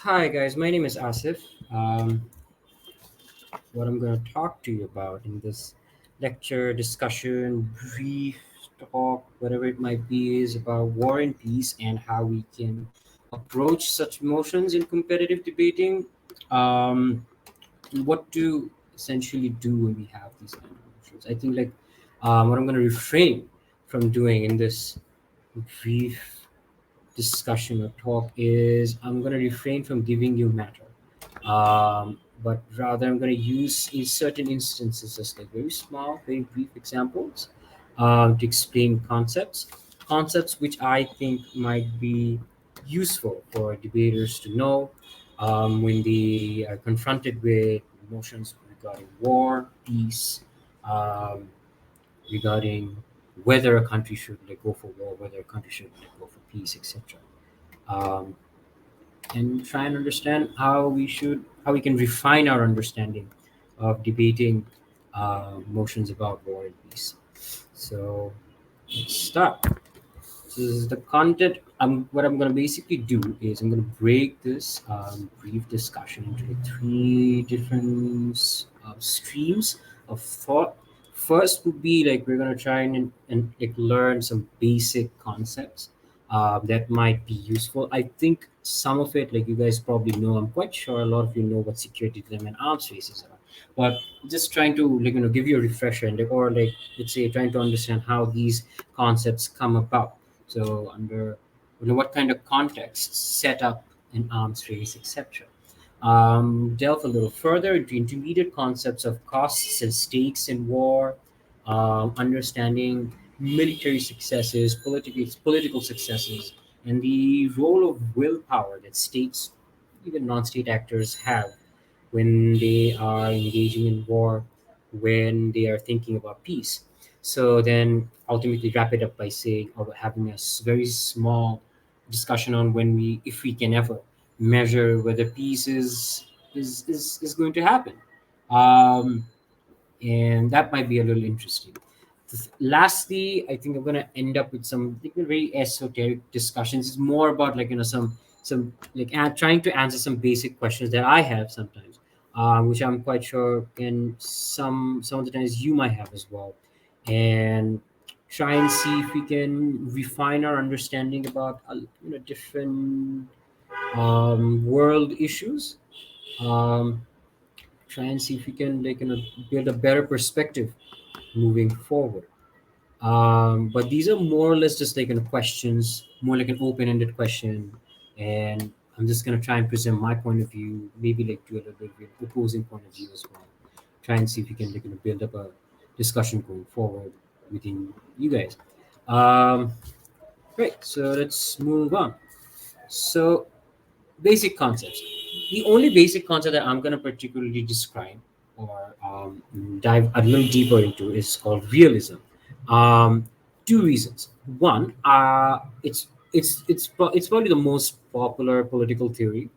Hi guys, my name is Asif. What I'm going to talk to you about in this lecture, discussion, brief talk, whatever it might be, is about war and peace and how we can approach such emotions in competitive debating. Um, what to essentially do when we have these kind of emotions. I think what I'm going to refrain from doing in this brief discussion or talk is I'm going to refrain from giving you matter, but rather I'm going to use in certain instances as like very small, very brief examples to explain concepts which I think might be useful for debaters to know when they are confronted with emotions regarding war, peace, um, regarding whether a country should go for war, whether a country should go for peace, etc. Um, and try and understand how we can refine our understanding of debating motions about war and peace. So let's start. So this is the content. What I'm going to basically do is I'm going to break this brief discussion into like three different streams of thought. First would be like we're going to try and like learn some basic concepts that might be useful. I think some of it, like you guys probably know, I'm quite sure a lot of you know what security dilemma and arms races are. But just trying to give you a refresher and or like let's say trying to understand how these concepts come about. So under what kind of context set up an arms race, etc. Delve a little further into intermediate concepts of costs and stakes in war, understanding military successes, political successes, and the role of willpower that states, even non-state actors, have when they are engaging in war, when they are thinking about peace. So then ultimately wrap it up by saying or having a very small discussion on when if we can ever measure whether peace is going to happen. Um, and that might be a little interesting. Lastly, I think I'm gonna end up with some like, very esoteric discussions. It's more about some like trying to answer some basic questions that I have sometimes, which I'm quite sure can some of the times you might have as well, and try and see if we can refine our understanding about different world issues. Um, Try and see if we can build a better perspective moving forward. But these are more or less just like questions, more like an open-ended question, and I'm just gonna try and present my point of view, maybe like do a little bit of an opposing point of view as well. Try and see if we can build up a discussion going forward within you guys. Um, right, so let's move on. So basic concepts. The only basic concept that I'm going to particularly describe or dive a little deeper into is called realism. Um, Two reasons. One, it's probably the most popular political theory.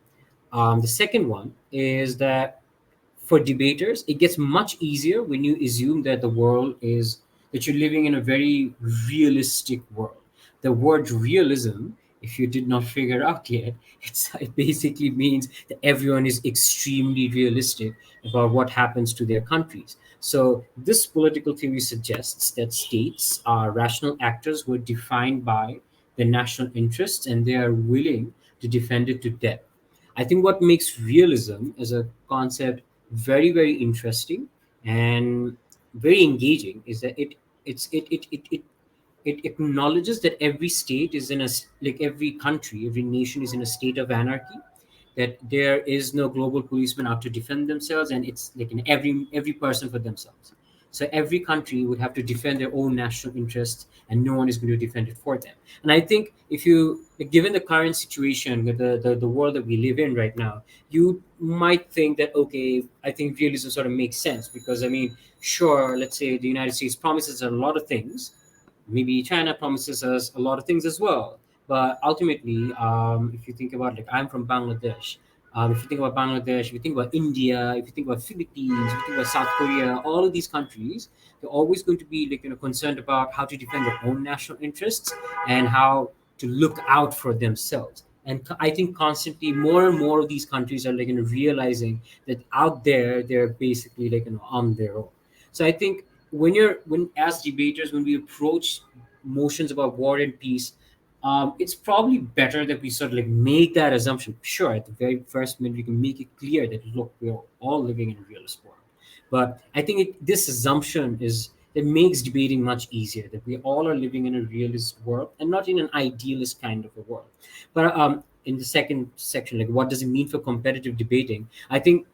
The second one is that for debaters, it gets much easier when you assume that that you're living in a very realistic world. The word realism, if you did not figure out yet, it basically means that everyone is extremely realistic about what happens to their countries. So this political theory suggests that states are rational actors who are defined by their national interests and they are willing to defend it to death. I think what makes realism as a concept very interesting and very engaging is that it's it acknowledges that every state is in like every country, every nation is in a state of anarchy, that there is no global policeman out to defend themselves, and it's like in every person for themselves. So every country would have to defend their own national interests, and no one is going to defend it for them. And I think if you, like, given the current situation with the world that we live in right now, you might think that okay, I think realism sort of makes sense because I mean, sure, let's say the United States promises a lot of things, maybe China promises us a lot of things as well. But ultimately, if you think about like I'm from Bangladesh, if you think about Bangladesh, if you think about India, if you think about Philippines, if you think about South Korea, all of these countries, they're always going to be like concerned about how to defend their own national interests and how to look out for themselves. And I think constantly more and more of these countries are like realizing that out there they're basically like on their own. So I think when as debaters, when we approach motions about war and peace, it's probably better that we sort of like make that assumption. Sure, at the very first minute we can make it clear that look, we're all living in a realist world, but I think this assumption is that makes debating much easier, that we all are living in a realist world and not in an idealist kind of a world. But in the second section, like what does it mean for competitive debating? I think,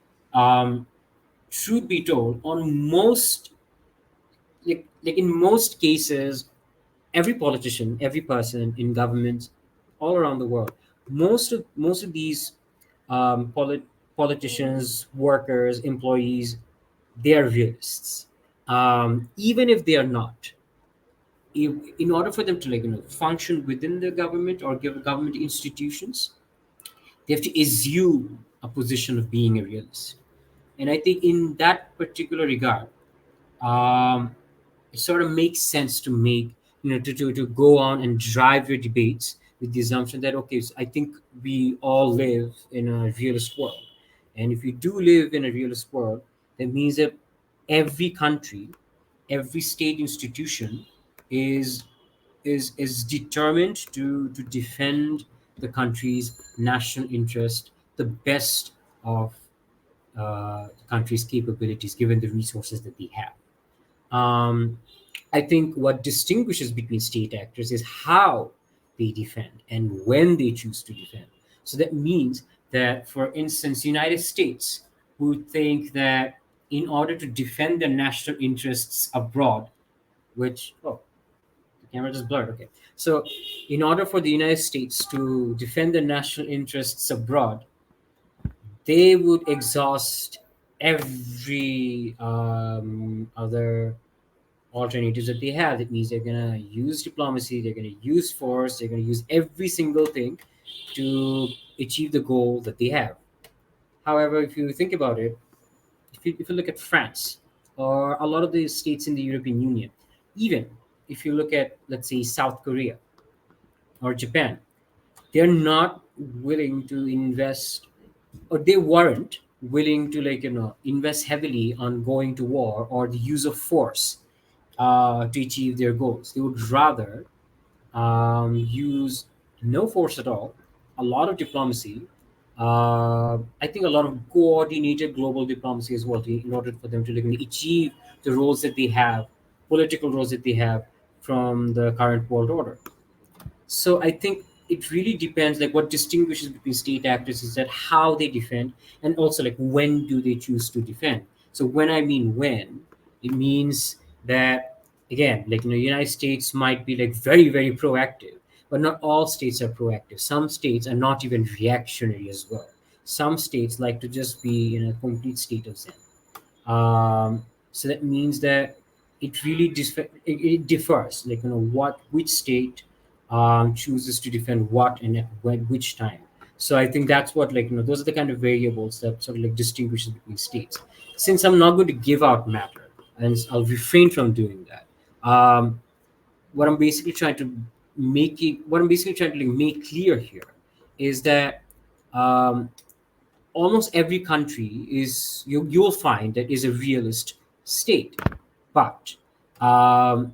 truth be told, on most like in most cases, every politician, every person in governments all around the world, most of these politicians, workers, employees, they are realists. Even if they are not, in order for them to function within the government or give government institutions, they have to assume a position of being a realist. And I think in that particular regard, um, it sort of makes sense to make to go on and drive your debates with the assumption that okay, so I think we all live in a realist world, and if you do live in a realist world, that means that every country, every state institution is is determined to defend the country's national interest the best of the country's capabilities given the resources that they have. I think what distinguishes between state actors is how they defend and when they choose to defend. So that means that, for instance, United States would think that in order to defend their national interests abroad, which the camera just blurred. Okay, so in order for the United States to defend their national interests abroad, they would exhaust every other alternatives that they have. That means they're gonna use diplomacy, they're gonna use force, they're gonna use every single thing to achieve the goal that they have. However, if you think about it, if you look at France or a lot of the states in the European Union, even if you look at, let's say, South Korea or Japan, they're not willing to invest, or they weren't willing to invest heavily on going to war or the use of force to achieve their goals. They would rather use no force at all, a lot of diplomacy. I think a lot of coordinated global diplomacy as well, in order for them to achieve the roles that they have, political roles that they have from the current world order. So I think it really depends. Like what distinguishes between state actors is that how they defend, and also like when do they choose to defend. So when I mean when, it means that again, United States might be like very very proactive, but not all states are proactive. Some states are not even reactionary as well. Some states like to just be in a complete state of zen. So that means that it differs, what which state chooses to defend what and at when which time. So I think that's what those are the kind of variables that sort of distinguishes between states. Since I'm not going to give out matter, and I'll refrain from doing that, what I'm basically trying to what I'm basically trying to make clear here is that um, almost every country you'll find that is a realist state, but um,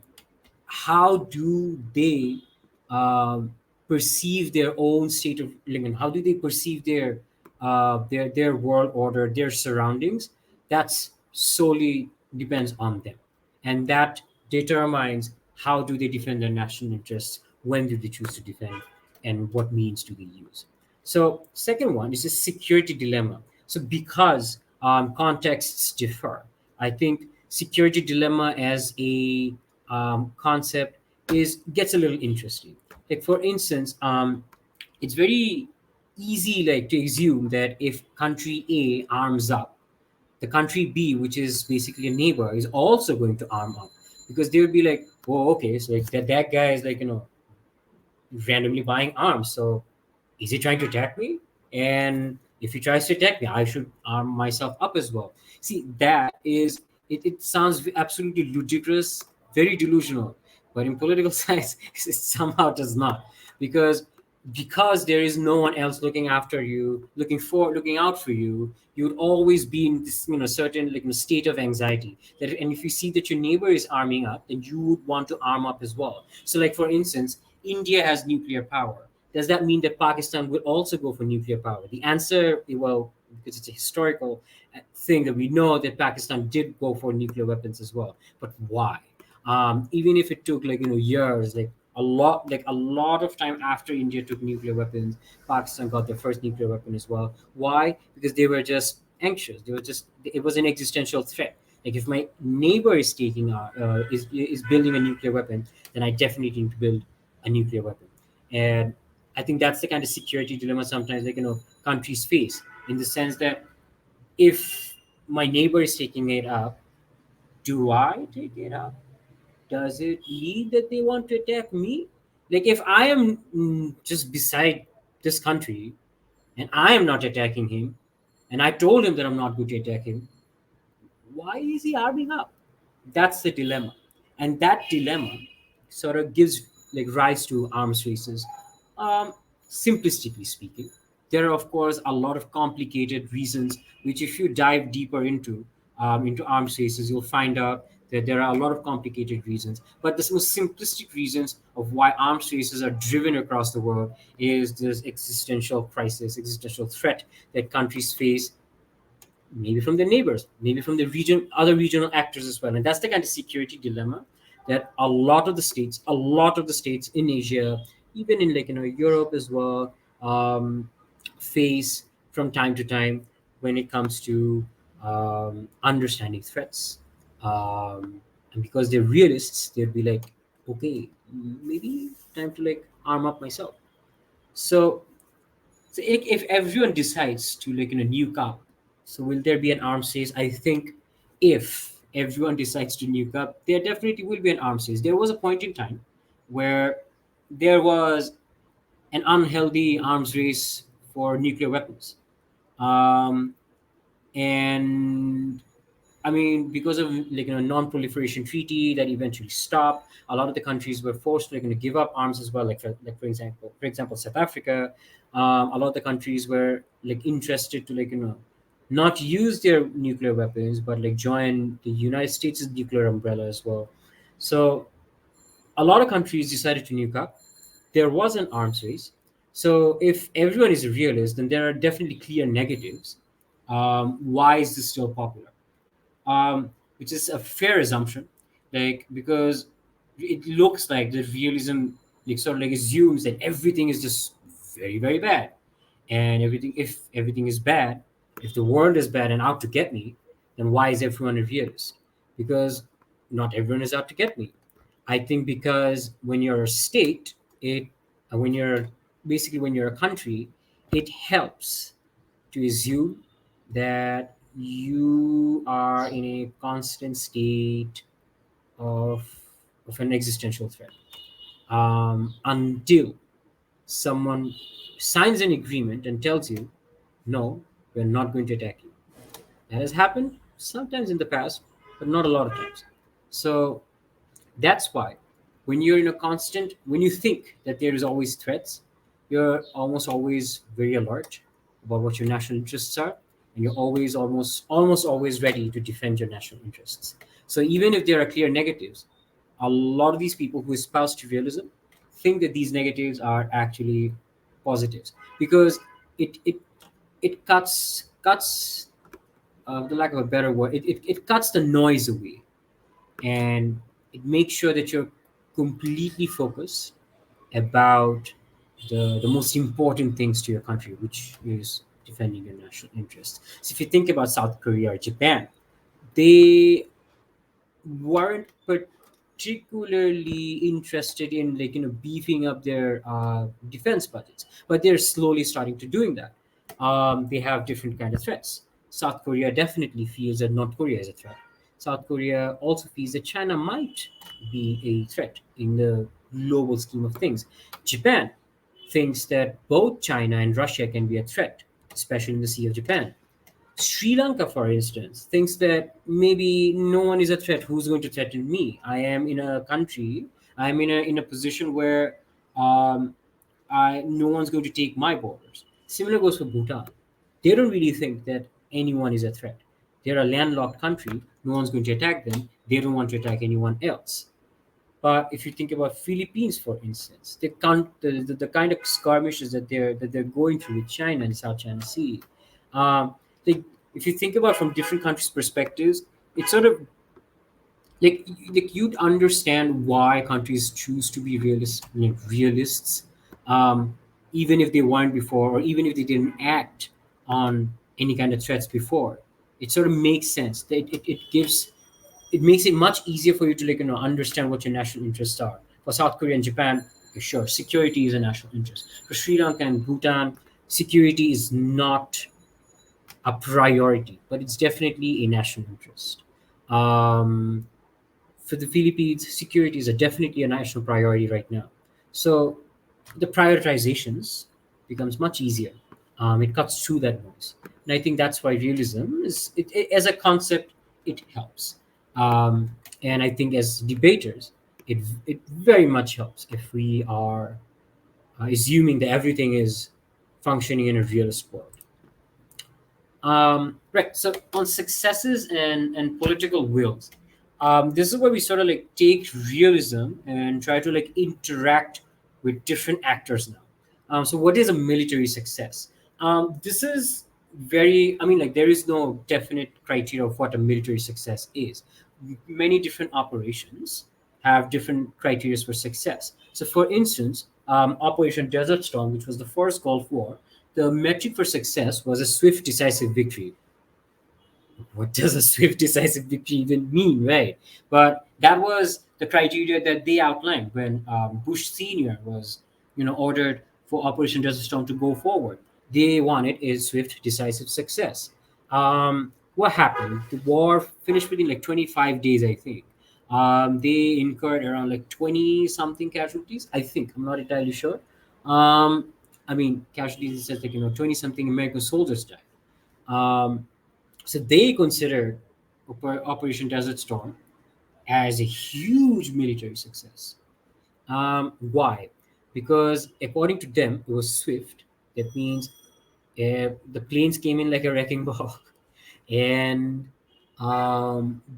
how do they um, perceive their own state of living? How do they perceive their world order, their surroundings? That's solely depends on them, and that determines how do they defend their national interests, when do they choose to defend, and what means do they use. So second one is a security dilemma. So because contexts differ, I think security dilemma as a concept is gets a little interesting. Like for instance, it's very easy to assume that if country A arms up, the country B, which is basically a neighbor, is also going to arm up, because they would be like, "Oh, okay, so that guy is randomly buying arms. So is he trying to attack me? And if he tries to attack me, I should arm myself up as well." See, that is it sounds absolutely ludicrous, very delusional, but in political science, it somehow does not, because because there is no one else looking after you, looking out for you, you would always be in this, certain, state of anxiety. And if you see that your neighbor is arming up, then you would want to arm up as well. So, like for instance, India has nuclear power. Does that mean that Pakistan will also go for nuclear power? The answer, well, because it's a historical thing that we know that Pakistan did go for nuclear weapons as well. But why? Even if it took years, like a lot of time after India took nuclear weapons, Pakistan got their first nuclear weapon as well. Why? Because they were just anxious. It was an existential threat. Like if my neighbor is taking is building a nuclear weapon, then I definitely need to build a nuclear weapon. And I think that's the kind of security dilemma sometimes countries face, in the sense that if my neighbor is taking it up, do I take it up? Does it mean that they want to attack me? Like if I am just beside this country and I am not attacking him, and I told him that I'm not going to attack him, why is he arming up? That's the dilemma. And that dilemma sort of gives rise to arms races. um, Simplistically speaking, there are of course a lot of complicated reasons which, if you dive deeper into arms races, you'll find out that there are a lot of complicated reasons. But the most simplistic reasons of why arms races are driven across the world is this existential crisis, existential threat that countries face, maybe from their neighbors, maybe from the region, other regional actors as well. And that's the kind of security dilemma that a lot of the states in Asia, even in Europe as well, face from time to time when it comes to understanding threats. And because they're realists, they'd be like, okay, maybe time to arm up myself. So if everyone decides to nuke up, so will there be an arms race? I think if everyone decides to nuke up, there definitely will be an arms race. There was a point in time where there was an unhealthy arms race for nuclear weapons, um, and I mean, because of non-proliferation treaty that eventually stopped, a lot of the countries were forced to give up arms as well. For example, South Africa, a lot of the countries were interested to not use their nuclear weapons, but join the United States' nuclear umbrella as well. So a lot of countries decided to nuke up. There was an arms race. So if everyone is a realist, then there are definitely clear negatives. Why is this still popular? Which is a fair assumption, because it looks like the realism sort of assumes that everything is just very very bad, and if everything is bad, if the world is bad and out to get me, then why is everyone a realist? Because not everyone is out to get me. I think because when you're a state, it when you're when you're a country, it helps to assume that you are in a constant state of an existential threat, until someone signs an agreement and tells you, no, we're not going to attack you. That has happened sometimes in the past, but not a lot of times. So that's why when you think that there is always threats, you're almost always very alert about what your national interests are, and you're always almost always ready to defend your national interests. So even if there are clear negatives, a lot of these people who espouse realism think that these negatives are actually positives, because it it cuts the lack of a better word, it cuts the noise away, and it makes sure that you're completely focused about the most important things to your country, which is defending your national interests. So if you think about South Korea or Japan, they weren't particularly interested in beefing up their defense budgets, but they're slowly starting to doing that. They have different kind of threats. South Korea definitely feels that North Korea is a threat. South Korea also feels that China might be a threat in the global scheme of things. Japan thinks that both China and Russia can be a threat, especially in the Sea of Japan. Sri Lanka, for instance, thinks that maybe no one is a threat. Who's going to threaten me? I am in a country. I'm in a position where um, no one's going to take my borders. Similar goes for Bhutan. They don't really think that anyone is a threat. They're a landlocked country. No one's going to attack them. They don't want to attack anyone else. But if you think about Philippines, for instance, the kind of skirmishes that they're going through with China and South China Sea, um, like if you think about from different countries' perspectives, it's sort of like you'd understand why countries choose to be realists, um, even if they weren't before, or even if they didn't act on any kind of threats before. It sort of makes sense. It makes it much easier for you to understand what your national interests are. For South Korea and Japan, okay, sure, security is a national interest. For Sri Lanka and Bhutan, security is not a priority, but it's definitely a national interest. Um, for the Philippines, security is definitely a national priority right now. So the prioritizations becomes much easier. It cuts through that noise, and I think that's why realism as a concept, it helps. And I think as debaters, it very much helps if we are assuming that everything is functioning in a realist world. Right. So on successes and political wills, this is where we sort of like take realism and try to like interact with different actors now. So what is a military success? This is very. I mean, like there is no definite criteria of what a military success is. Many different operations have different criteria for success. So, for instance, Operation Desert Storm, which was the first Gulf War, the metric for success was a swift, decisive victory. What does a swift, decisive victory even mean, right? But that was the criteria that they outlined when Bush Senior was, ordered for Operation Desert Storm to go forward. They wanted a swift, decisive success. What happened? The war finished within like 25 days, I think. They incurred around like 20 something casualties. I think I'm not entirely sure. I mean, casualties, it says like 20 something American soldiers died. Um, so they considered Operation Desert Storm as a huge military success. Why? Because according to them, it was swift. That means the planes came in like a wrecking ball, and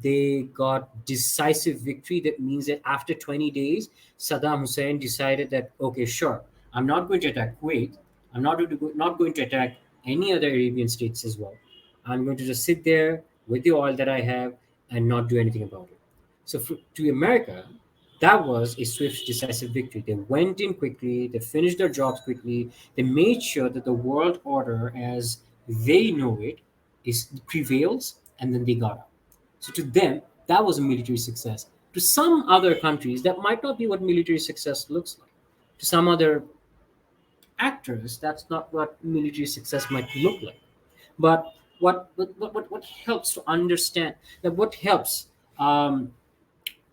they got decisive victory. That means that after 20 days, Saddam Hussein decided that okay, sure, I'm not going to attack Kuwait. I'm not going to attack any other Arabian states as well. I'm going to just sit there with the oil that I have and not do anything about it. So to America, that was a swift, decisive victory. They went in quickly, they finished their jobs quickly, they made sure that the world order as they know it is prevails, and then they got out. So to them, that was a military success. To some other countries, that might not be what military success looks like. To some other actors, that's not what military success might look like. But what helps to understand that what helps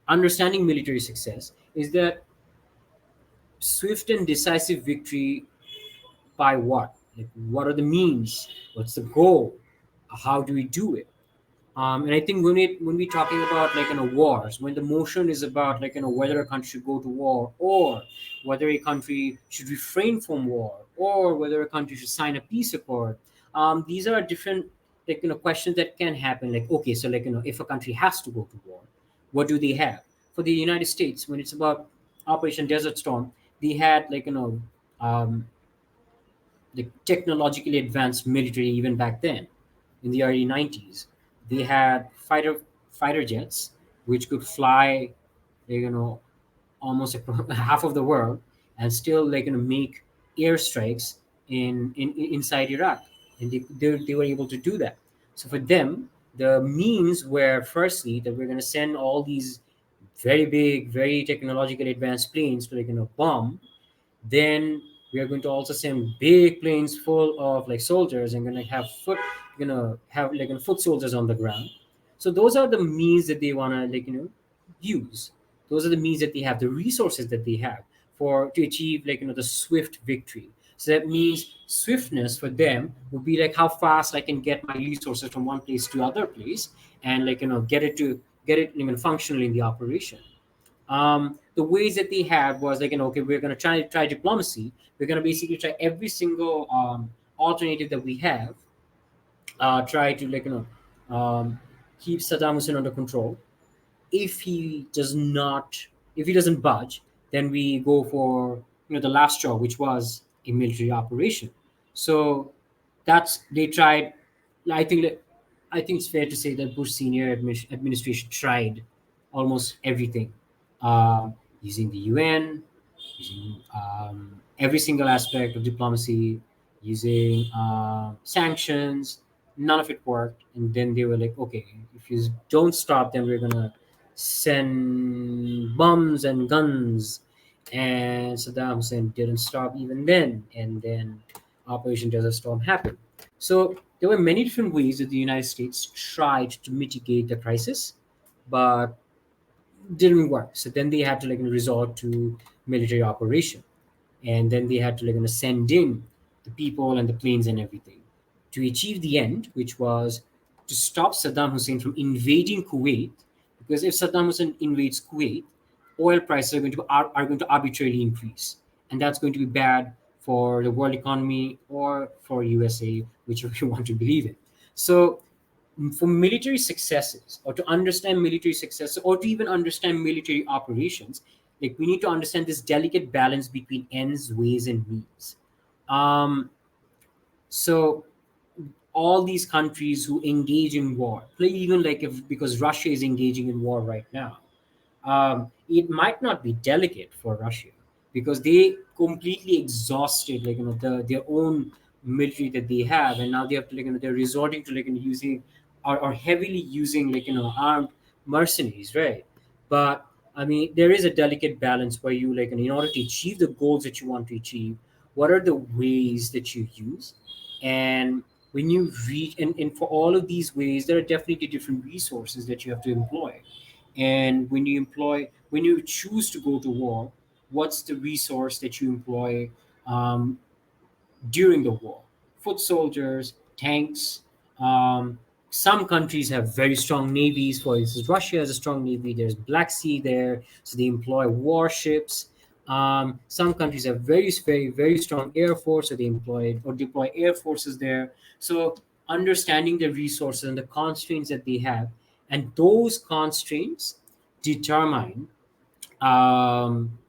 understanding military success is that swift and decisive victory by what? Like, what are the means? What's the goal? How do we do it? And I think when we talking about like wars, when the motion is about like whether a country should go to war or whether a country should refrain from war or whether a country should sign a peace accord, these are different questions that can happen. Like okay, so if a country has to go to war, what do they have? For the United States, when it's about Operation Desert Storm, they had um, the technologically advanced military even back then in the early 90s. They had fighter jets which could fly you know almost half of the world and still make airstrikes inside Iraq, and they were able to do that. So for them, the means were firstly that we're going to send all these very big, very technologically advanced planes to bomb. Then we are going to also send big planes full of like soldiers and gonna have foot soldiers on the ground. So those are the means that they wanna use. Those are the means that they have, the resources that they have for to achieve the swift victory. So that means swiftness for them would be like how fast I can get my resources from one place to other place and get it functional in the operation. The ways that they had was like, okay, we're going to try diplomacy. We're going to basically try every single alternative that we have, try to keep Saddam Hussein under control. If he does not, if he doesn't budge, then we go for the last straw, which was a military operation. So that's they tried. I think it's fair to say that Bush senior administration tried almost everything, using the UN, using every single aspect of diplomacy, using sanctions. None of it worked, and then they were like, "Okay, if you don't stop, then we're gonna send bombs and guns." And Saddam Hussein didn't stop even then, and then Operation Desert Storm happened. So there were many different ways that the United States tried to mitigate the crisis, but didn't work. So then they had to resort to military operation, and then they had to send in the people and the planes and everything to achieve the end, which was to stop Saddam Hussein from invading Kuwait. Because if Saddam Hussein invades Kuwait, oil prices are going to arbitrarily increase, and that's going to be bad for the world economy or for USA, whichever you want to believe in. So for military successes, or to understand military success, or to even understand military operations, like we need to understand this delicate balance between ends, ways, and means. Um, so all these countries who engage in war, like even like if because Russia is engaging in war right now, it might not be delicate for Russia because they completely exhausted their own military that they have, and now they have to they're resorting to using, or heavily using armed mercenaries, right? But I mean, there is a delicate balance where you in order to achieve the goals that you want to achieve, what are the ways that you use, and when you reach, and for all of these ways, there are definitely different resources that you have to employ. And when you choose to go to war, what's the resource that you employ um, during the war? Foot soldiers, tanks. Um, some countries have very strong navies. For instance, Russia has a strong navy. There's Black Sea there, so they employ warships. Some countries have very strong air force, so they employ or deploy air forces there. So understanding the resources and the constraints that they have, and those constraints determine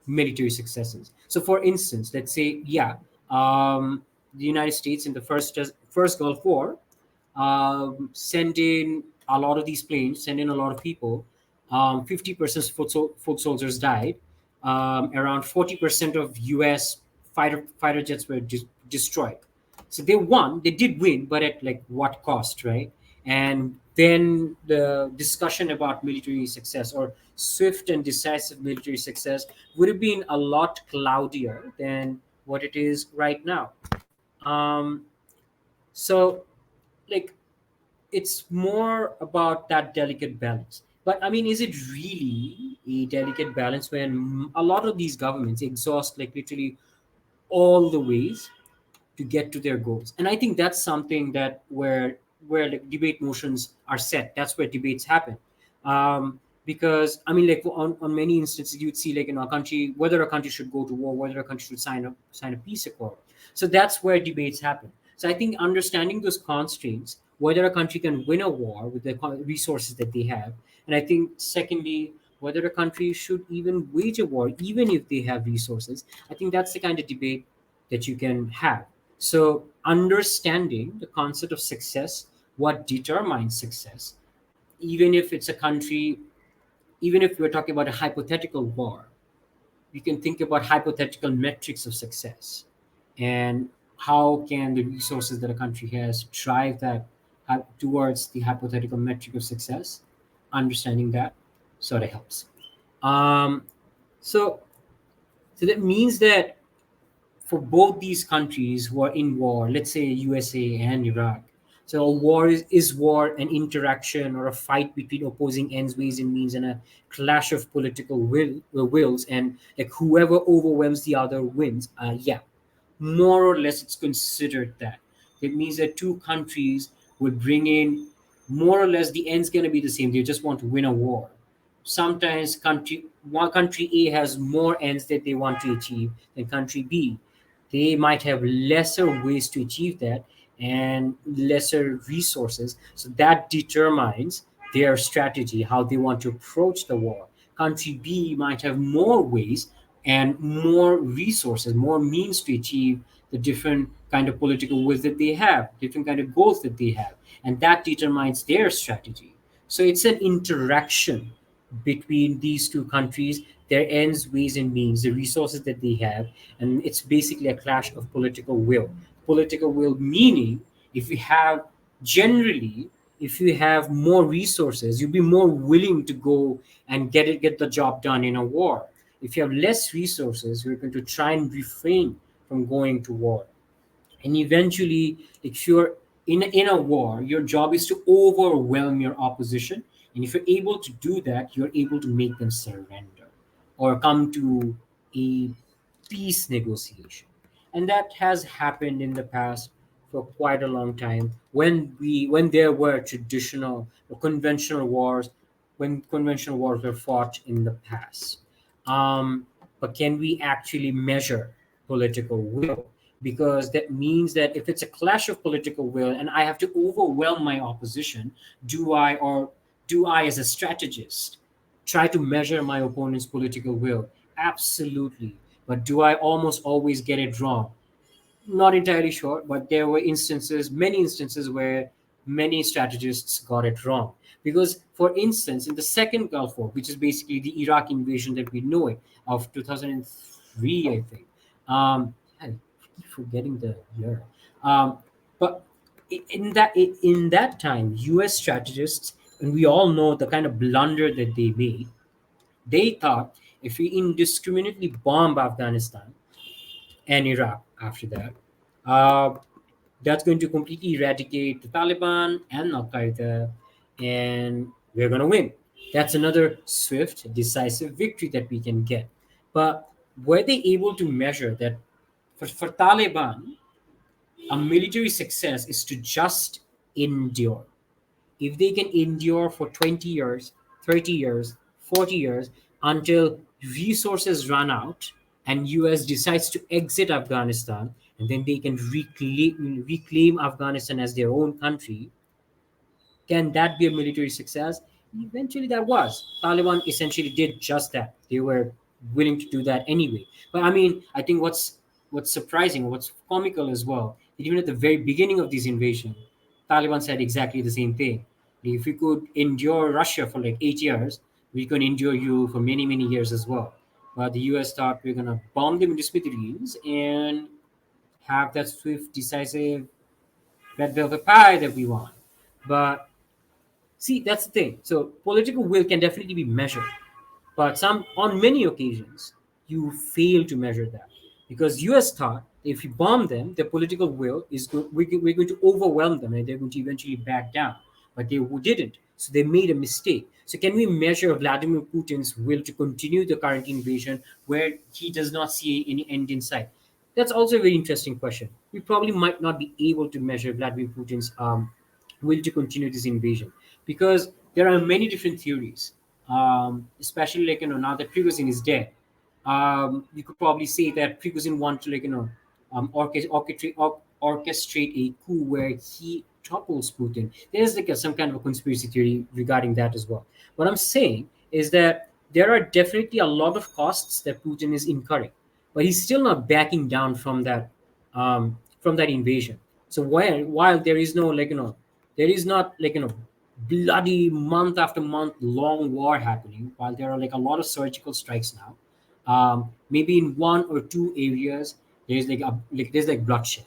military successes. So, for instance, let's say, the United States in the first Gulf War send in a lot of these planes, send in a lot of people. 50% foot soldiers died. Around 40% of U.S. fighter jets were destroyed. So they won. They did win, but at what cost, right? And then the discussion about military success, or swift and decisive military success, would have been a lot cloudier than what it is right now. Um, so, like, it's more about that delicate balance. But I mean, is it really a delicate balance when a lot of these governments exhaust literally all the ways to get to their goals? And I think that's something that where debate motions are set. That's where debates happen. Because I mean, on many instances, you'd see a country, whether a country should go to war, whether a country should sign a peace accord. So that's where debates happen. So I think understanding those constraints, whether a country can win a war with the resources that they have, and I think secondly, whether a country should even wage a war even if they have resources. I think that's the kind of debate that you can have. So, understanding the concept of success, what determines success, even if it's a country, even if we're talking about a hypothetical war, you can think about hypothetical metrics of success, and how can the resources that a country has drive that towards the hypothetical metric of success. Understanding that sort of helps. Um, so, so that means that for both these countries who are in war, let's say USA and Iraq. So a war is war an interaction or a fight between opposing ends, ways, and means, and a clash of political wills, and whoever overwhelms the other wins. Yeah, more or less it's considered that. It means that two countries will bring in more or less the end's going to be the same. They just want to win a war. sometimes country A has more ends that they want to achieve than country B. They might have lesser ways to achieve that and lesser resources. So that determines their strategy, how they want to approach the war. Country B might have more ways and more resources, more means to achieve the different kind of political wills that they have, different kind of goals that they have, and that determines their strategy. So it's an interaction between these two countries, their ends, ways, and means, the resources that they have, and it's basically a clash of political will. Political will meaning if you have generally, if you have more resources, you'll be more willing to go and get the job done in a war. If you have less resources, you're going to try and refrain from going to war. And eventually, if you're in a war, your job is to overwhelm your opposition, and if you're able to do that, you're able to make them surrender or come to a peace negotiation. And that has happened in the past for quite a long time when there were traditional or conventional wars, when conventional wars were fought in the past. But can we actually measure political will? Because that means that if it's a clash of political will and I have to overwhelm my opposition, do I as a strategist try to measure my opponent's political will? Absolutely. But do I almost always get it wrong? Not entirely sure, but there were instances, many instances, where many strategists got it wrong. Because, for instance, in the second Gulf War, which is basically the Iraq invasion that we know it of 2003, I think. I keep forgetting the year. Um, but in that time, U.S. strategists, and we all know the kind of blunder that they made. They thought if we indiscriminately bomb Afghanistan and Iraq after that, uh, that's going to completely eradicate the Taliban and Al Qaeda, and we're going to win. That's another swift, decisive victory that we can get. But were they able to measure that for Taliban, a military success is to just endure? If they can endure for 20 years, 30 years, 40 years until resources run out and US decides to exit Afghanistan, and then they can reclaim Afghanistan as their own country, can that be a military success? Eventually, that was. Taliban essentially did just that. They were willing to do that anyway. But I mean, I think what's surprising, what's comical as well, even at the very beginning of this invasion, Taliban said exactly the same thing. If we could endure Russia for like 8 years, we can endure you for many, many years as well. But the US thought we're gonna bomb them into smithereens and have that swift, decisive red velvet pie that we want. But see, that's the thing. So political will can definitely be measured, but on many occasions you fail to measure that because U.S. thought if you bomb them, their political will is we're going to overwhelm them and they're going to eventually back down. But they didn't, so they made a mistake. So can we measure Vladimir Putin's will to continue the current invasion where he does not see any end in sight? That's also a very interesting question. We probably might not be able to measure Vladimir Putin's will to continue this invasion because there are many different theories, especially like now that Prigozhin is dead. You could probably say that Prigozhin wanted to orchestrate a coup where he topples Putin. There's like some kind of a conspiracy theory regarding that as well. What I'm saying is that there are definitely a lot of costs that Putin is incurring, but he's still not backing down from that invasion. So while there is no there is not bloody month after month long war happening, while there are like a lot of surgical strikes now, maybe in one or two areas there's like bloodshed,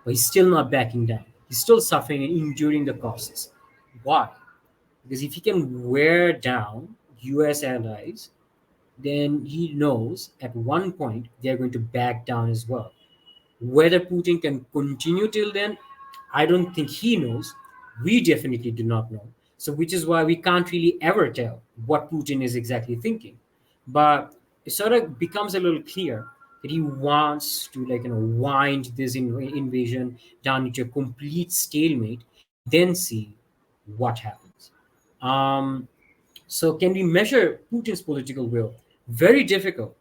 but he's still not backing down. He's still suffering and enduring the costs. Why? Because if he can wear down US allies, then he knows at one point they're going to back down as well. Whether Putin can continue till then, I don't think he knows. We definitely do not know. So, which is why we can't really ever tell what Putin is exactly thinking. But it sort of becomes a little clear that he wants to, wind this invasion down into a complete stalemate and then see what happens. Um, So can we measure Putin's political will? Very difficult.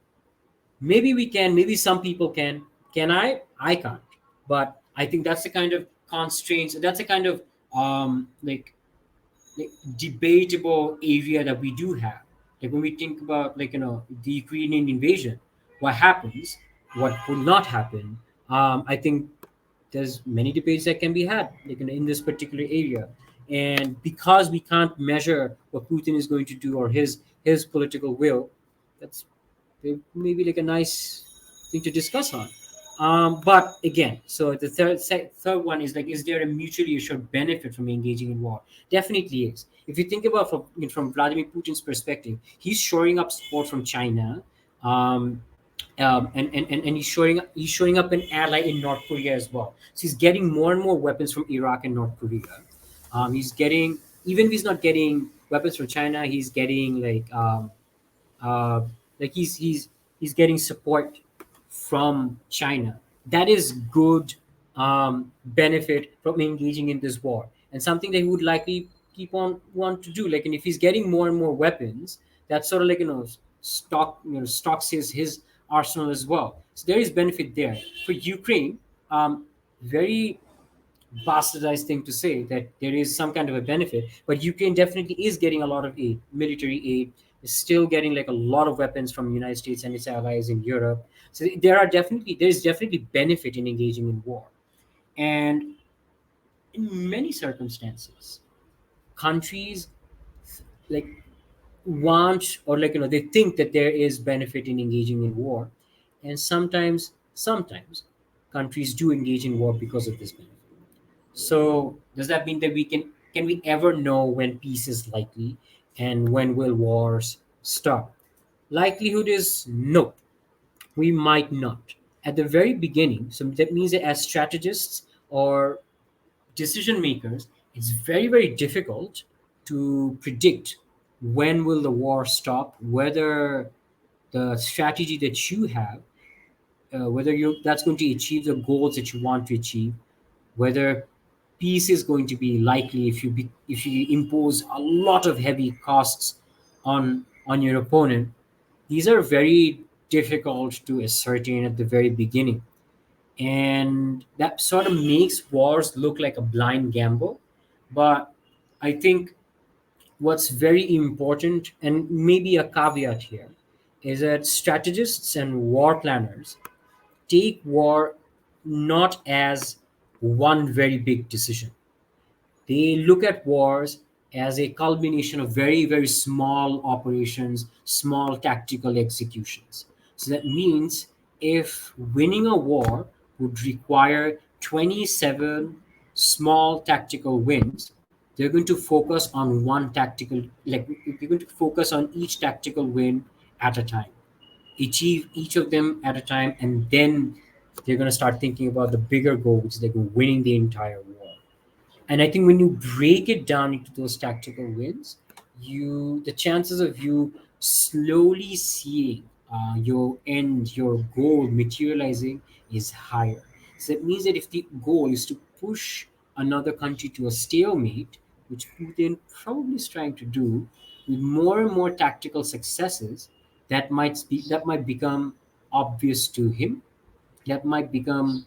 Maybe we can, maybe some people can. Can I can't. But I think that's the kind of constraints, that's a kind of like debatable area that we do have. Like when we think about, like, the Ukrainian invasion, what happens, what will not happen. I think there's many debates that can be had, like, in this particular area. And because we can't measure what Putin is going to do, or his political will, that's maybe like a nice thing to discuss on. But again, so the third one is like, is there a mutually assured benefit from engaging in war? Definitely is. If you think about from Vladimir Putin's perspective, he's shoring up support from China, um, and he's showing up an ally in North Korea as well. So he's getting more and more weapons from Iraq and North Korea. He's getting, even if he's not getting weapons from China, he's getting uh, like he's getting support from China. That is good benefit from engaging in this war, and something that he would likely keep on want to do. Like, and if he's getting more and more weapons, that's sort of like, stocks his arsenal as well. So there is benefit there for Ukraine. Very bastardized thing to say that there is some kind of a benefit, but Ukraine definitely is getting a lot of aid, military aid, is still getting like a lot of weapons from the United States and its allies in Europe. So there is definitely benefit in engaging in war. And in many circumstances, countries like want, or like, they think that there is benefit in engaging in war. And sometimes countries do engage in war because of this benefit. So does that mean that can we ever know when peace is likely, and when will wars stop? Likelihood is no. We might not. At the very beginning, so that means that as strategists or decision makers, it's very, very difficult to predict when will the war stop, whether the strategy that you have, whether you that's going to achieve the goals that you want to achieve, whether peace is going to be likely if you impose a lot of heavy costs on your opponent. These are very difficult to ascertain at the very beginning, and that sort of makes wars look like a blind gamble. But I think what's very important, and maybe a caveat here, is that strategists and war planners take war not as one very big decision. They look at wars as a culmination of very, very small operations, small tactical executions. So that means if winning a war would require 27 small tactical wins, they're going to focus on one tactical, like, they're going to focus on each tactical win at a time, achieve each of them at a time, and then they're going to start thinking about the bigger goals, like winning the entire war. And I think when you break it down into those tactical wins, the chances of you slowly seeing your goal materializing is higher. So it means that if the goal is to push another country to a stalemate, which Putin probably is trying to do, with more and more tactical successes, that might become obvious to him, that might become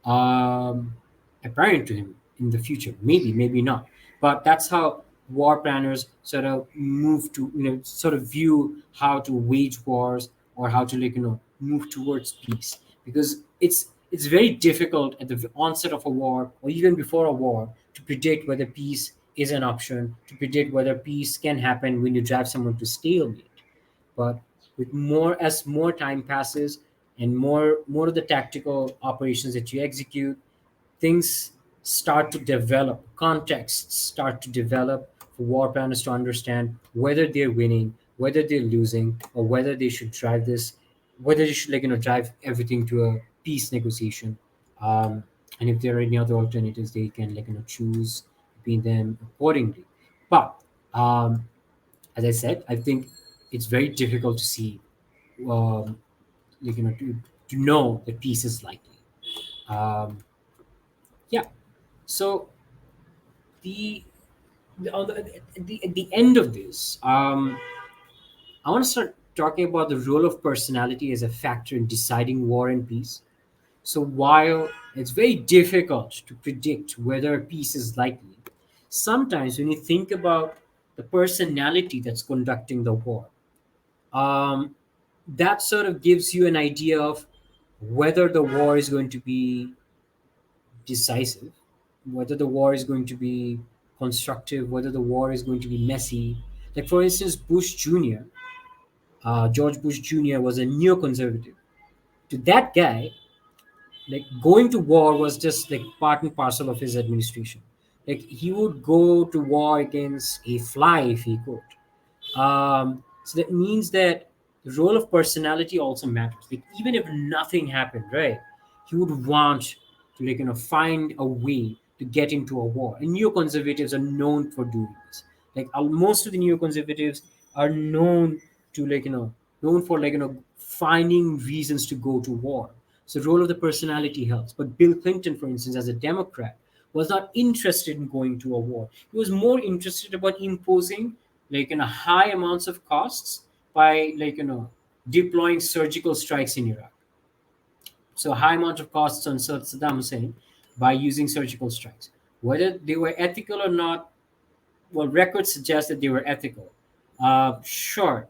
um, apparent to him in the future. Maybe, maybe not. But that's how war planners sort of move to, sort of view how to wage wars, or how to, like, move towards peace. Because it's very difficult at the onset of a war, or even before a war, to predict whether peace is an option, to predict whether peace can happen when you drive someone to stalemate. But with more time passes, and more of the tactical operations that you execute, things start to develop, contexts start to develop for war planners to understand whether they're winning, whether they're losing, or whether they should, like, drive everything to a peace negotiation. um, and if there are any other alternatives, they can, like, choose between them accordingly. But as I said, I think it's very difficult to see, um, like, to know that peace is likely. Um, yeah. So the at the end of this, I want to start talking about the role of personality as a factor in deciding war and peace. So while it's very difficult to predict whether peace is likely, sometimes when you think about the personality that's conducting the war, um, that sort of gives you an idea of whether the war is going to be decisive, whether the war is going to be constructive, whether the war is going to be messy. Like, for instance, Bush Jr., George Bush Jr. was a neoconservative. To that guy, like going to war was just like part and parcel of his administration. Like he would go to war against a fly if he could. So that means that the role of personality also matters. Like even if nothing happened, right? He would want to find a way to get into a war. And neoconservatives are known for doing this. Like most of the neoconservatives are known to known for finding reasons to go to war. So the role of the personality helps. But Bill Clinton, for instance, as a Democrat, was not interested in going to a war. He was more interested about imposing high amounts of costs by deploying surgical strikes in Iraq. So high amount of costs on Saddam Hussein by using surgical strikes. Whether they were ethical or not, well, records suggest that they were ethical. Sure,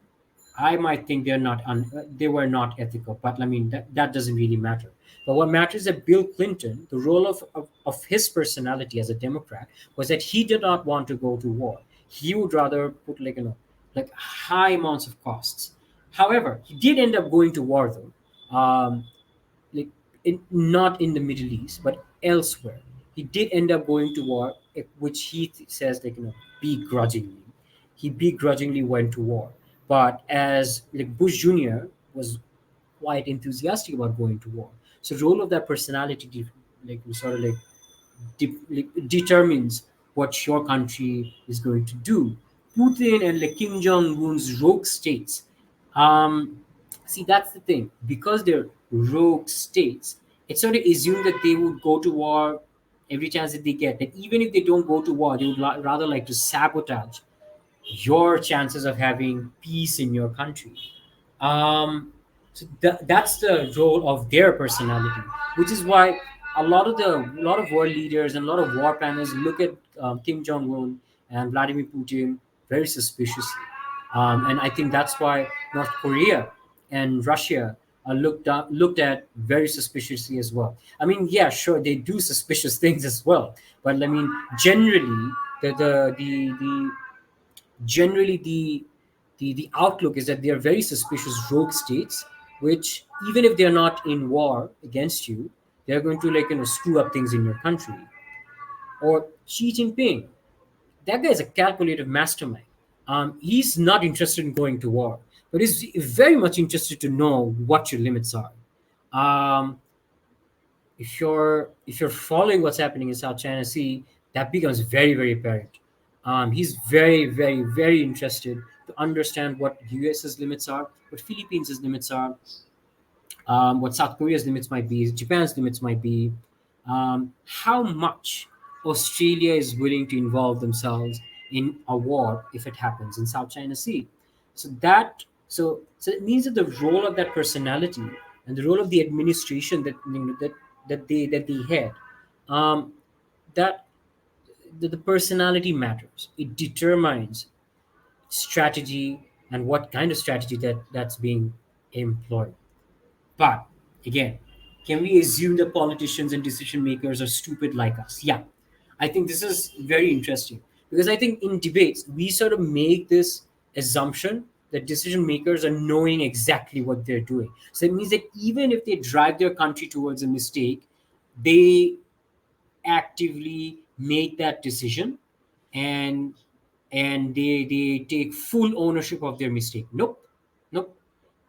I might think they were not ethical, but I mean that doesn't really matter. But what matters is that Bill Clinton, the role of his personality as a Democrat was that he did not want to go to war. He would rather put like high amounts of costs. However, he did end up going to war though. Like not in the Middle East, but elsewhere. He did end up going to war, which he says begrudgingly. He begrudgingly went to war, but as like Bush Jr. was quite enthusiastic about going to war. So role of that personality, sort of determines what your country is going to do. Putin and like Kim Jong Un's rogue states. Um, See, that's the thing. Because they're rogue states, it's sort of assumed that they would go to war every chance that they get. That even if they don't go to war, they would rather like to sabotage your chances of having peace in your country. That's the role of their personality, which is why a lot of world leaders and a lot of war planners look at Kim Jong Un and Vladimir Putin very suspiciously, and I think that's why North Korea and Russia are looked at very suspiciously as well. I mean, yeah, sure, they do suspicious things as well, but I mean, generally, the generally the outlook is that they are very suspicious rogue states, which even if they're not in war against you, they're going to screw up things in your country. Or Xi Jinping, that guy is a calculated mastermind. He's not interested in going to war, but he's very much interested to know what your limits are. um, if you're following what's happening in South China Sea, that becomes very very apparent. He's very very very interested to understand what US's limits are, what Philippines' limits are, what South Korea's limits might be, Japan's limits might be, how much Australia is willing to involve themselves in a war if it happens in South China Sea. So it means that the role of that personality and the role of the administration that they had, um, that the personality matters. It determines strategy and what kind of strategy that's being employed. But again, can we assume that politicians and decision makers are stupid like us? Yeah. I think this is very interesting because I think in debates, we sort of make this assumption that decision makers are knowing exactly what they're doing. So it means that even if they drive their country towards a mistake, they actively make that decision, and they take full ownership of their mistake. Nope. Nope.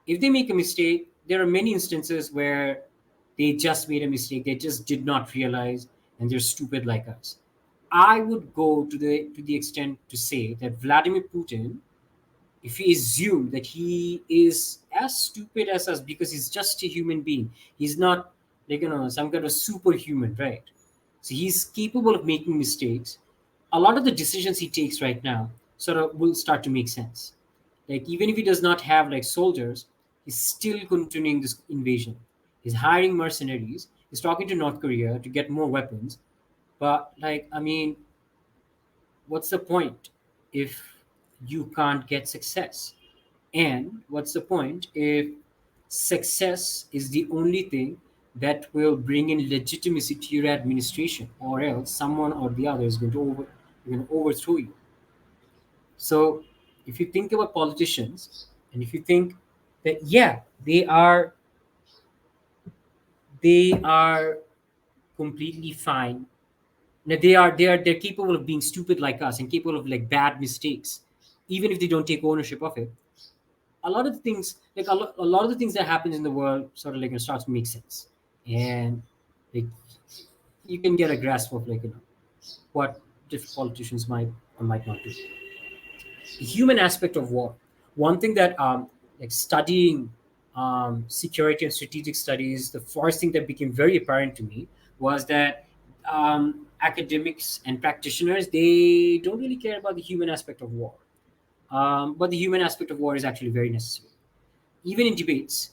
If they make a mistake, there are many instances where they just made a mistake, they just did not realize, and they're stupid like us. I would go to the extent to say that Vladimir Putin, if we assume that he is as stupid as us because he's just a human being, he's not some kind of superhuman, right? So he's capable of making mistakes. a lot of the decisions he takes right now sort of will start to make sense. Like even if he does not have like soldiers, he's still continuing this invasion. He's hiring mercenaries. He's talking to North Korea to get more weapons. But like, I mean, what's the point if you can't get success? And what's the point if success is the only thing that will bring in legitimacy to your administration, or else someone or the other is going to overthrow you? So, if you think about politicians, and if you think that yeah, they are completely fine. Now they're capable of being stupid like us and capable of like bad mistakes, even if they don't take ownership of it. A lot of the things like a lot of the things that happens in the world sort of like starts to make sense, and like you can get a grasp of like what different politicians might or might not do. The human aspect of war. One thing that like studying security and strategic studies, the first thing that became very apparent to me was that academics and practitioners, they don't really care about the human aspect of war. But the human aspect of war is actually very necessary. Even in debates,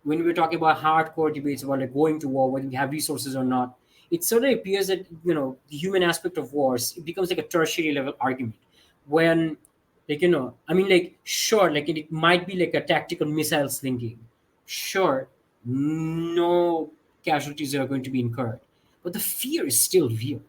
when we're talking about hardcore debates about like going to war, whether we have resources or not, it sort of appears that the human aspect of wars, it becomes like a tertiary level argument. When like I mean, like sure, like it might be like a tactical missile slinging, sure, no casualties are going to be incurred, but the fear is still real.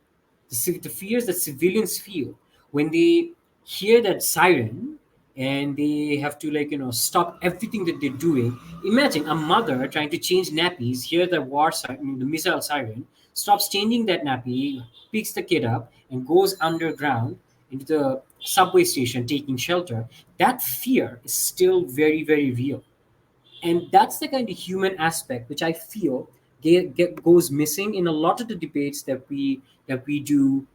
The fears that civilians feel when they hear that siren, and they have to like stop everything that they're doing. Imagine a mother trying to change nappies, hear the war siren, the missile siren, stops changing that nappy, picks the kid up and goes underground into the subway station taking shelter. That fear is still very, very real, and that's the kind of human aspect which I feel goes missing in a lot of the debates that we do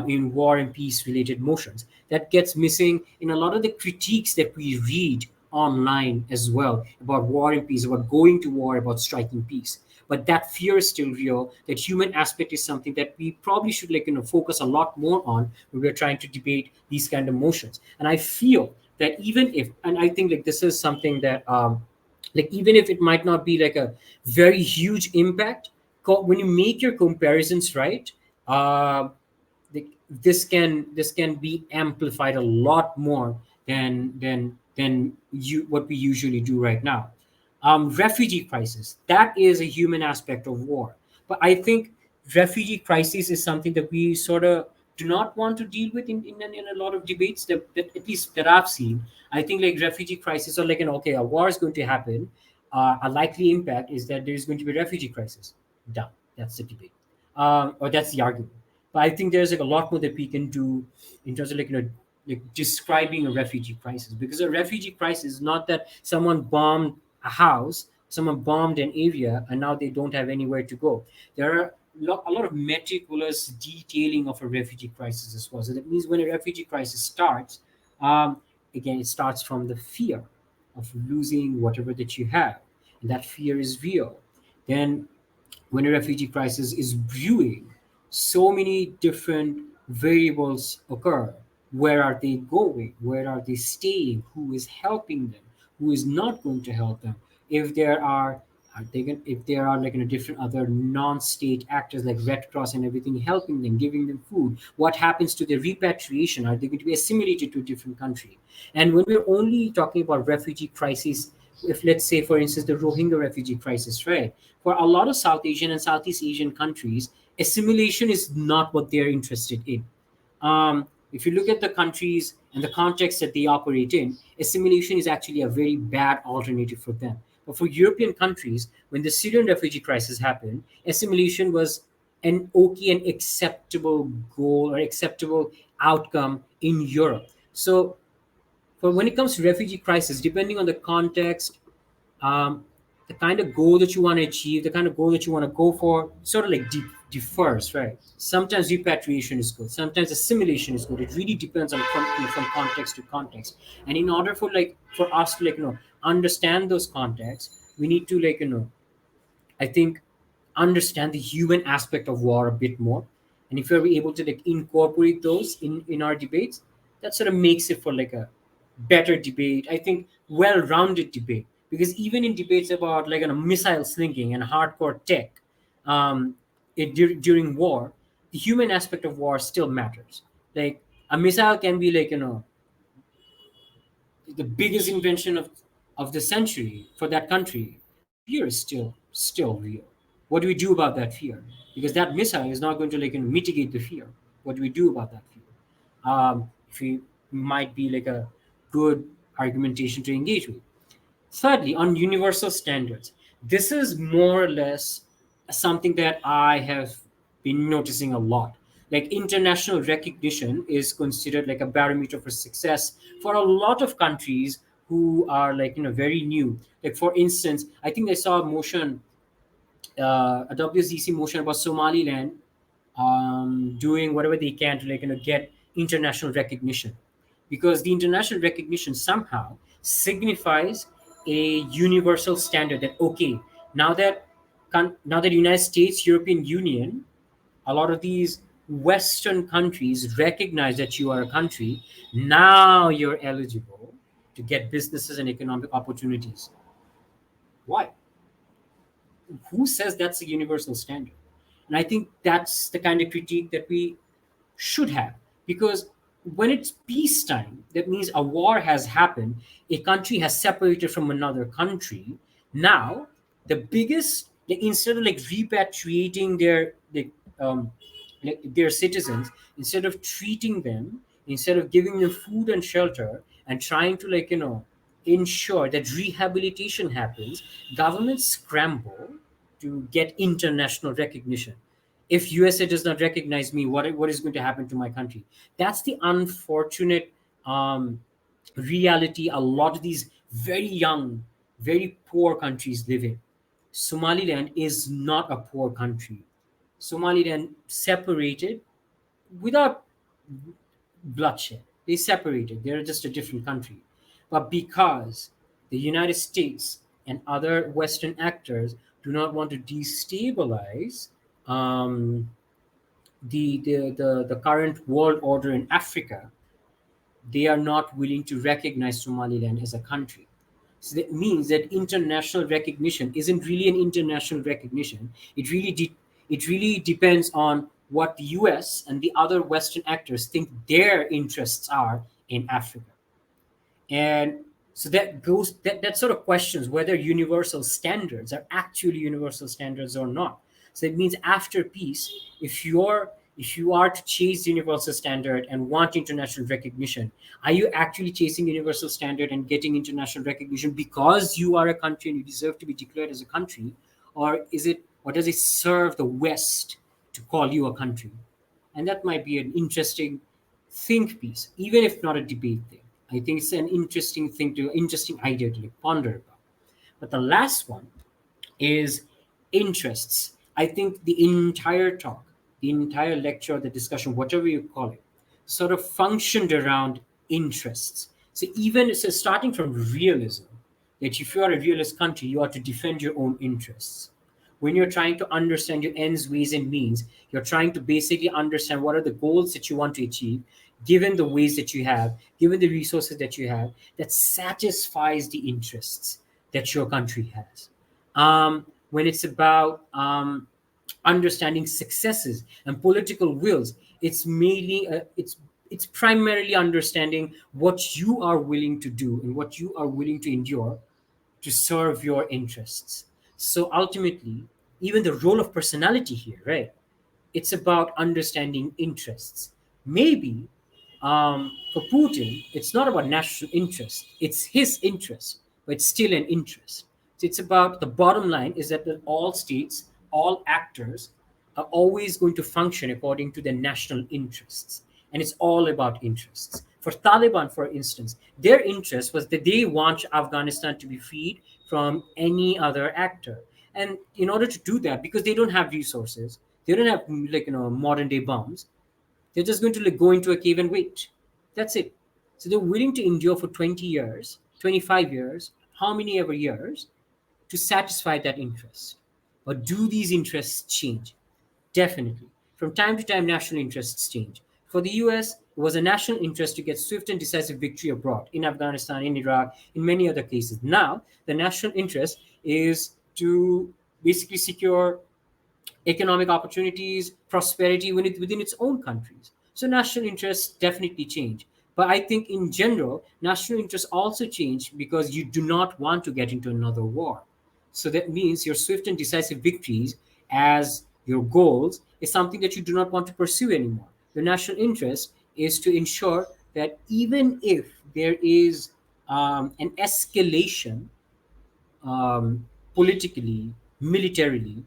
in war and peace related motions. That gets missing in a lot of the critiques that we read online as well about war and peace, about going to war, about striking peace. But that fear is still real. That human aspect is something that we probably should focus a lot more on when we're trying to debate these kind of motions. And I feel that even if, and I think like this is something that like even if it might not be like a very huge impact, when you make your comparisons right, uh, this can be amplified a lot more than you what we usually do right now. Refugee crisis, that is a human aspect of war, but I think refugee crisis is something that we sort of do not want to deal with in a lot of debates that at least that I've seen. I think like refugee crisis, or like okay, a war is going to happen, a likely impact is that there is going to be a refugee crisis. Done. That's the debate, or that's the argument. But I think there's like a lot more that we can do in terms of like describing a refugee crisis, because a refugee crisis is not that someone bombed a house, someone bombed an area, and now they don't have anywhere to go. There are a lot of meticulous detailing of a refugee crisis as well. So that means when a refugee crisis starts, um, again, it starts from the fear of losing whatever that you have, and that fear is real. Then when a refugee crisis is brewing, so many different variables occur. Where are they going? Where are they staying? Who is helping them? Who is not going to help them? If there are they going, if there are like different other non-state actors like Red Cross and everything helping them, giving them food, what happens to their repatriation? Are they going to be assimilated to a different country? And when we're only talking about refugee crises, if let's say for instance the Rohingya refugee crisis, right? For a lot of South Asian and Southeast Asian countries, assimilation is not what they're interested in. If you look at the countries and the context that they operate in, assimilation is actually a very bad alternative for them. But for European countries, when the Syrian refugee crisis happened, assimilation was an okay and acceptable goal or acceptable outcome in Europe. So, for when it comes to refugee crisis, depending on the context, um, the kind of goal that you want to achieve, the kind of goal that you want to go for, sort of like differs, right? Sometimes repatriation is good, sometimes assimilation is good. It really depends on from context to context. And in order for us to understand those contexts, we need to I think understand the human aspect of war a bit more. And if we're able to like incorporate those in our debates, that sort of makes it for like a better debate, I think, well-rounded debate. Because even in debates about like missile slinging and hardcore tech, um, during war, the human aspect of war still matters. Like a missile can be like the biggest invention of the century for that country. Fear is still real. What do we do about that fear? Because that missile is not going to like mitigate the fear. What do we do about that fear? If we might be like a good argumentation to engage with. Thirdly, on universal standards, this is more or less something that I have been noticing a lot. Like international recognition is considered like a barometer for success for a lot of countries who are like very new. Like for instance, I think I saw a motion, a WCC motion about Somaliland doing whatever they can to like get international recognition, because the international recognition somehow signifies a universal standard that okay, now that now that United States, European Union, a lot of these Western countries recognize that you are a country, now you're eligible to get businesses and economic opportunities. Why? Who says that's a universal standard? And I think that's the kind of critique that we should have. Because when it's peacetime, that means a war has happened, a country has separated from another country. Now, the biggest, like, instead of like repatriating um, their citizens, instead of treating them, instead of giving them food and shelter, and trying to ensure that rehabilitation happens, governments scramble to get international recognition. If USA does not recognize me, what is going to happen to my country? That's the unfortunate um, reality a lot of these very young, very poor countries live in. Somaliland is not a poor country. Somaliland separated without bloodshed. They separated. They're just a different country. But because the United States and other Western actors do not want to destabilize um, the current world order in Africa, they are not willing to recognize Somaliland as a country. So that means that international recognition isn't really an international recognition. It really depends on what the US and the other Western actors think their interests are in Africa. And so that sort of questions whether universal standards are actually universal standards or not. So it means after peace, if you are to chase universal standard and want international recognition, are you actually chasing universal standard and getting international recognition because you are a country and you deserve to be declared as a country? Or does it serve the West to call you a country? And that might be an interesting think piece, even if not a debate thing. I think it's an interesting idea to like ponder about. But the last one is interests. I think the entire talk, the entire lecture, the discussion, whatever you call it, sort of functioned around interests. So starting from realism, that if you are a realist country, you are to defend your own interests. When you're trying to understand your ends, ways, and means, you're trying to basically understand what are the goals that you want to achieve, given the ways that you have, given the resources that you have, that satisfies the interests that your country has. When it's about understanding successes and political wills, it's primarily understanding what you are willing to do and what you are willing to endure to serve your interests. So ultimately, even the role of personality here, right? It's about understanding interests. Maybe for Putin, it's not about national interest, it's his interest, but it's still an interest. So it's about the bottom line is that all states, all actors are always going to function according to their national interests. And it's all about interests. For Taliban, for instance, their interest was that they want Afghanistan to be freed from any other actor. And in order to do that, because they don't have resources, they don't have modern day bombs, they're just going to like go into a cave and wait. That's it. So they're willing to endure for 20 years, 25 years, how many ever years to satisfy that interest. But do these interests change? Definitely. From time to time, national interests change. For the US, it was a national interest to get swift and decisive victory abroad, in Afghanistan, in Iraq, in many other cases. Now, the national interest is to basically secure economic opportunities, prosperity within its own countries. So national interests definitely change. But I think in general, national interests also change because you do not want to get into another war. So that means your swift and decisive victories as your goals is something that you do not want to pursue anymore. Your national interest is to ensure that even if there is an escalation politically, militarily,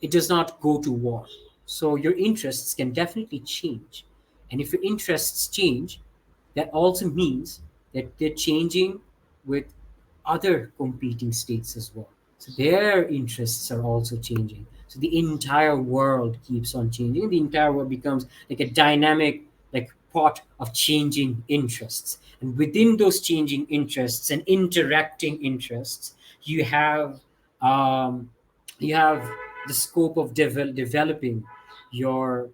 it does not go to war. So your interests can definitely change. And if your interests change, that also means that they're changing with other competing states as well. So their interests are also changing. So the entire world keeps on changing. The entire world becomes like a dynamic, like pot of changing interests. And within those changing interests and interacting interests, you have um, you have the scope of developing your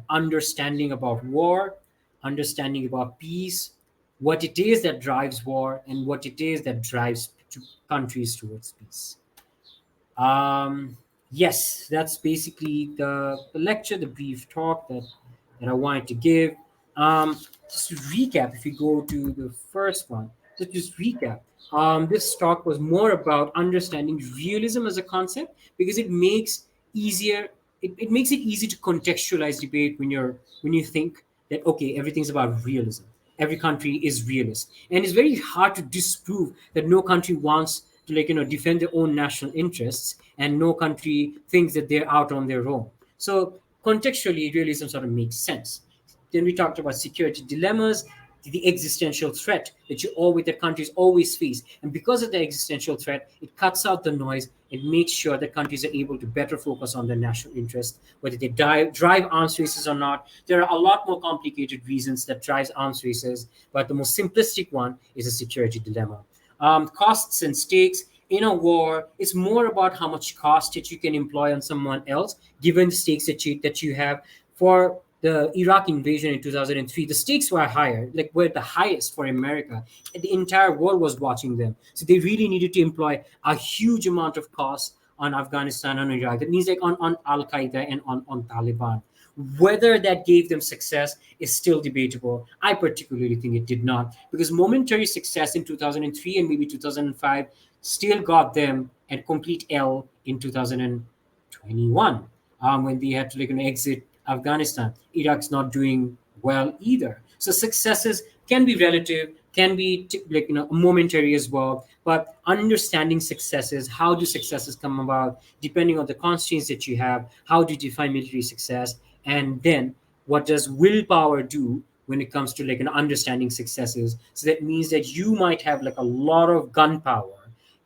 understanding about war, understanding about peace, what it is that drives war, and what it is that drives countries towards peace. Um, yes, that's basically the lecture, the brief talk that I wanted to give. Just to recap, if you go to the first one, just recap. This talk was more about understanding realism as a concept because easier it makes it easy to contextualize debate when you think that okay, everything's about realism. Every country is realist, and it's very hard to disprove that no country wants to defend their own national interests, and no country thinks that they're out on their own. So contextually, realism sort of makes sense. Then we talked about security dilemmas, the existential threat that countries always face, and because of the existential threat, it cuts out the noise. It makes sure that countries are able to better focus on their national interest, whether they drive arms races or not. There are a lot more complicated reasons that drives arms races, but the most simplistic one is a security dilemma. Costs and stakes in a war, it's more about how much cost that you can employ on someone else given the stakes that you have. For the Iraq invasion in 2003, the stakes were higher, like were the highest for America. The entire world was watching them, so they really needed to employ a huge amount of cost on Afghanistan and Iraq. That means like on Al Qaeda and on Taliban. Whether that gave them success is still debatable. I particularly think it did not, because momentary success in 2003 and maybe 2005 still got them a complete L in 2021, when they had to exit Afghanistan. Iraq's not doing well either. So successes can be relative, can be momentary as well. But understanding successes, how do successes come about, depending on the constraints that you have, how do you define military success, and then what does willpower do when it comes to understanding successes. So that means that you might have like a lot of gunpowder,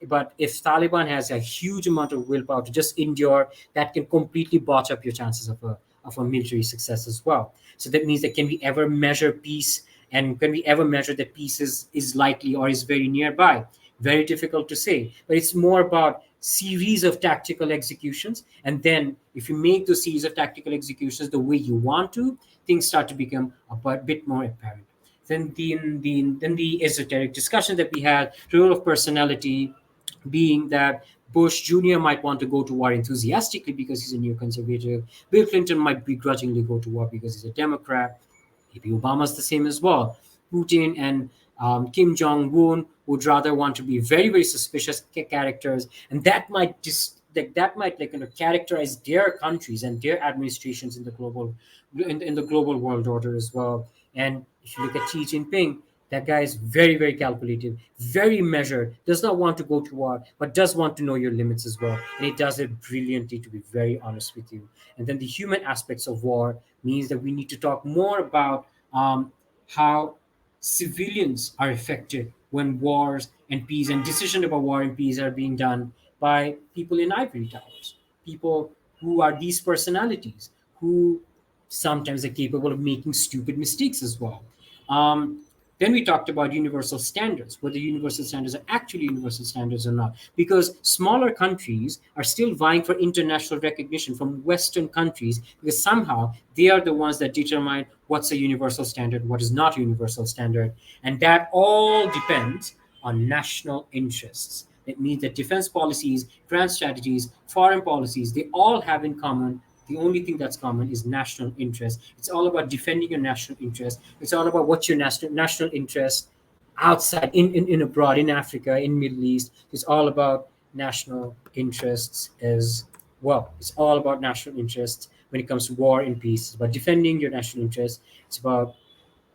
but if Taliban has a huge amount of willpower to just endure, that can completely botch up your chances of a military success as well. So that means that can we ever measure peace, and can we ever measure that peace is likely or is very nearby? Very difficult to say, but it's more about series of tactical executions, and then if you make those series of tactical executions the way you want to, things start to become a bit more apparent. Then the esoteric discussion that we had, role of personality, being that Bush Jr. might want to go to war enthusiastically because he's a neoconservative. Bill Clinton might begrudgingly go to war because he's a Democrat. Maybe Obama's the same as well. Putin and Kim Jong Un would rather want to be very, very suspicious characters, and that might characterize their countries and their administrations in the global world order as well. And if you look at Xi Jinping, that guy is very, very calculated, very measured, does not want to go to war, but does want to know your limits as well. And he does it brilliantly, to be very honest with you. And then the human aspects of war means that we need to talk more about how civilians are affected when wars and peace and decisions about war and peace are being done by people in ivory towers, people who are these personalities who sometimes are capable of making stupid mistakes as well. Um, Then we talked about universal standards, whether universal standards are actually universal standards or not, because smaller countries are still vying for international recognition from Western countries because somehow they are the ones that determine what's a universal standard, what is not a universal standard, and that all depends on national interests. It means that defense policies, grand strategies, foreign policies, they all have in common, the only thing that's common is national interest. It's all about defending your national interest. It's all about what's your national interest outside, in abroad, in Africa, in Middle East. It's all about national interests as well. It's all about national interests when it comes to war and peace. It's about defending your national interests. It's about,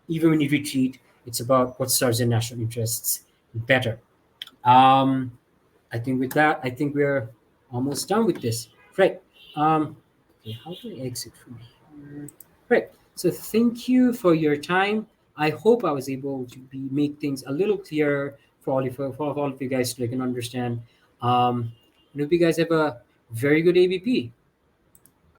even when you retreat, it's about what serves your national interests better. Um, I think with that, I think we're almost done with this. Right. Okay, how do I exit from here? Right. So thank you for your time. I hope I was able to make things a little clearer for all of you guys so they can understand. And hope you guys have a very good ABP.